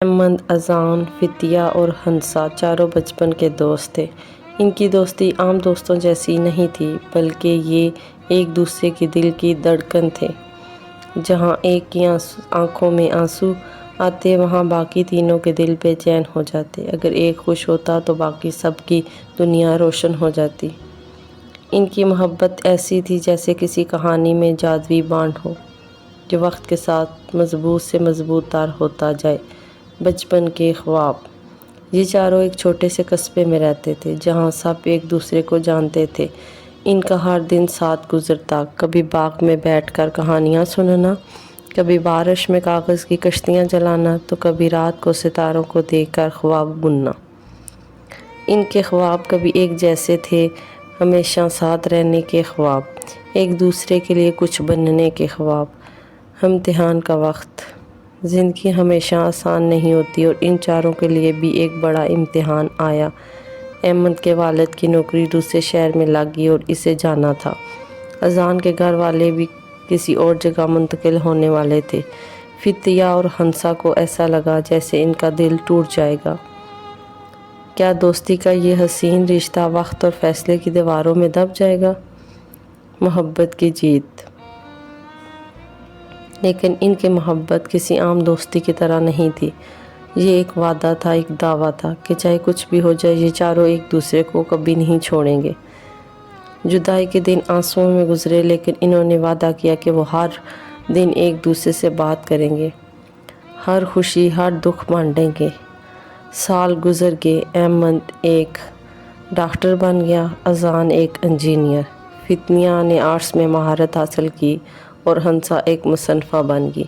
احمد، اذان، فتیہ اور ہنسا چاروں بچپن کے دوست تھے۔ ان کی دوستی عام دوستوں جیسی نہیں تھی، بلکہ یہ ایک دوسرے کی دل کی دھڑکن تھے۔ جہاں ایک کی آنکھوں میں آنسو آتے، وہاں باقی تینوں کے دل بے چین ہو جاتے۔ اگر ایک خوش ہوتا تو باقی سب کی دنیا روشن ہو جاتی۔ ان کی محبت ایسی تھی جیسے کسی کہانی میں جادوئی بانڈ ہو، جو وقت کے ساتھ مضبوط سے مضبوط تار ہوتا جائے۔ بچپن کے خواب۔ یہ چاروں ایک چھوٹے سے قصبے میں رہتے تھے، جہاں سب ایک دوسرے کو جانتے تھے۔ ان کا ہر دن ساتھ گزرتا، کبھی باغ میں بیٹھ کر کہانیاں سننا، کبھی بارش میں کاغذ کی کشتیاں چلانا، تو کبھی رات کو ستاروں کو دیکھ کر خواب بننا۔ ان کے خواب کبھی ایک جیسے تھے، ہمیشہ ساتھ رہنے کے خواب، ایک دوسرے کے لیے کچھ بننے کے خواب۔ امتحان کا وقت۔ زندگی ہمیشہ آسان نہیں ہوتی، اور ان چاروں کے لیے بھی ایک بڑا امتحان آیا۔ احمد کے والد کی نوکری دوسرے شہر میں لگی اور اسے جانا تھا۔ اذان کے گھر والے بھی کسی اور جگہ منتقل ہونے والے تھے۔ فتیہ اور ہنسا کو ایسا لگا جیسے ان کا دل ٹوٹ جائے گا۔ کیا دوستی کا یہ حسین رشتہ وقت اور فیصلے کی دیواروں میں دب جائے گا؟ محبت کی جیت۔ لیکن ان کی محبت کسی عام دوستی کی طرح نہیں تھی۔ یہ ایک وعدہ تھا، ایک دعویٰ تھا کہ چاہے کچھ بھی ہو جائے، یہ چاروں ایک دوسرے کو کبھی نہیں چھوڑیں گے۔ جدائی کے دن آنسوؤں میں گزرے، لیکن انہوں نے وعدہ کیا کہ وہ ہر دن ایک دوسرے سے بات کریں گے، ہر خوشی، ہر دکھ بانٹیں گے۔ سال گزر گئے۔ احمد ایک ڈاکٹر بن گیا، اذان ایک انجینئر، فتیہ نے آرٹس میں مہارت حاصل کی، اور ہنسا ایک مصنفہ بن گئی۔